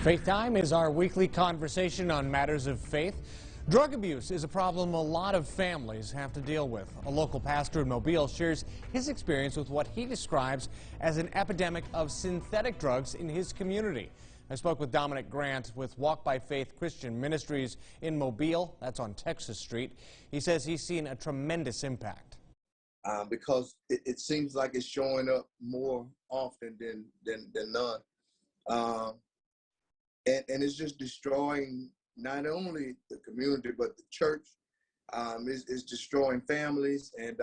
Faith Time is our weekly conversation on matters of faith. Drug abuse is a problem a lot of families have to deal with. A local pastor in Mobile shares his experience with what he describes as an epidemic of synthetic drugs in his community. I spoke with Dominic Grant with Walk by Faith Christian Ministries in Mobile. That's on Texas Street. He says he's seen a tremendous impact. Because it seems like it's showing up more often than none. And it's just destroying not only the community, but the church. Is destroying families. And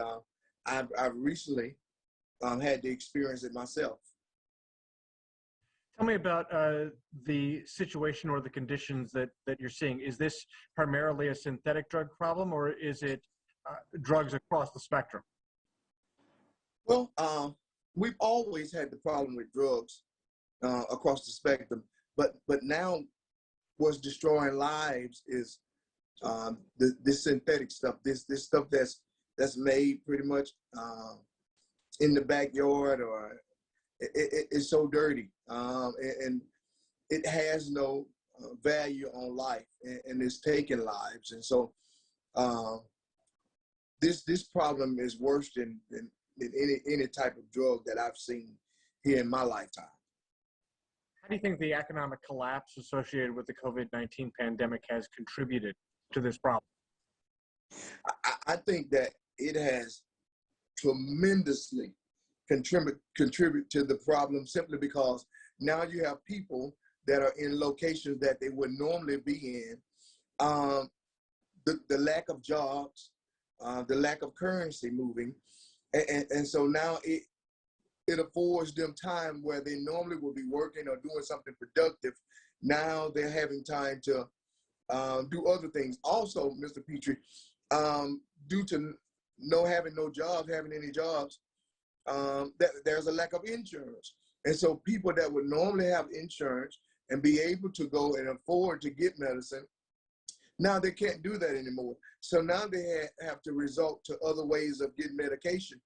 I've recently had to experience it myself. Tell me about the situation or the conditions that you're seeing. Is this primarily a synthetic drug problem, or is it drugs across the spectrum? Well, we've always had the problem with drugs across the spectrum, but now what's destroying lives is this synthetic stuff, this stuff that's made pretty much in the backyard, or it's so dirty, and it has no value on life, and it's taking lives. And so this problem is worse than any type of drug that I've seen here in my lifetime. How do you think the economic collapse associated with the COVID-19 pandemic has contributed to this problem? I think that it has tremendously contribute to the problem, simply because now you have people that are in locations that they would normally be in. The lack of jobs, the lack of currency moving. And so now it affords them time where they normally would be working or doing something productive. Now they're having time to do other things. Also, Mr. Petrie, due to having any jobs, there's a lack of insurance. And so people that would normally have insurance and be able to go and afford to get medicine, now they can't do that anymore. So now they have to resort to other ways of getting medication.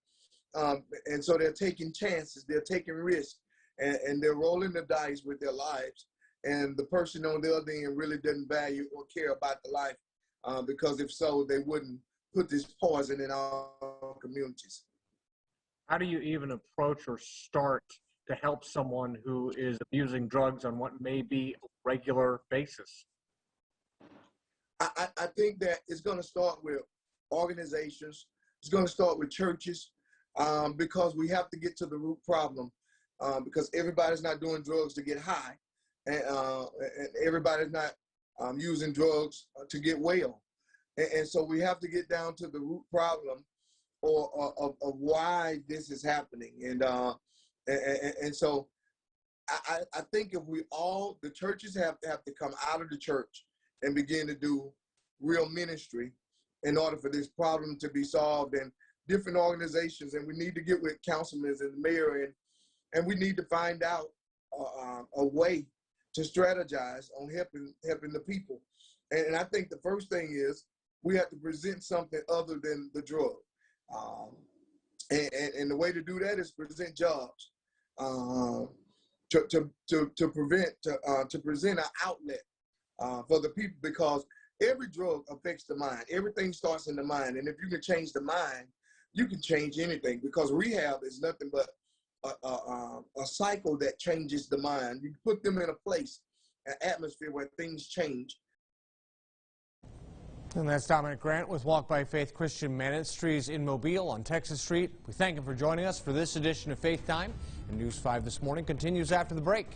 And so they're taking chances, they're taking risks, and they're rolling the dice with their lives. And the person on the other end really doesn't value or care about the life, because if so, they wouldn't put this poison in our communities. How do you even approach or start to help someone who is abusing drugs on what may be a regular basis? I think that it's going to start with organizations. It's going to start with churches, because we have to get to the root problem, because everybody's not doing drugs to get high, and everybody's not using drugs to get well. And so we have to get down to the root problem of why this is happening. And so I think if the churches have to come out of the church and begin to do real ministry in order for this problem to be solved, and different organizations, and we need to get with councilmen and the mayor, and we need to find out a way to strategize on helping the people. And I think the first thing is we have to present something other than the drug. And the way to do that is present jobs, to present an outlet for the people, because every drug affects the mind. Everything starts in the mind, and if you can change the mind, you can change anything, because rehab is nothing but a cycle that changes the mind. You put them in a place, an atmosphere where things change. And that's Dominic Grant with Walk by Faith Christian Ministries in Mobile on Texas Street. We thank him for joining us for this edition of Faith Time. And News 5 this morning continues after the break.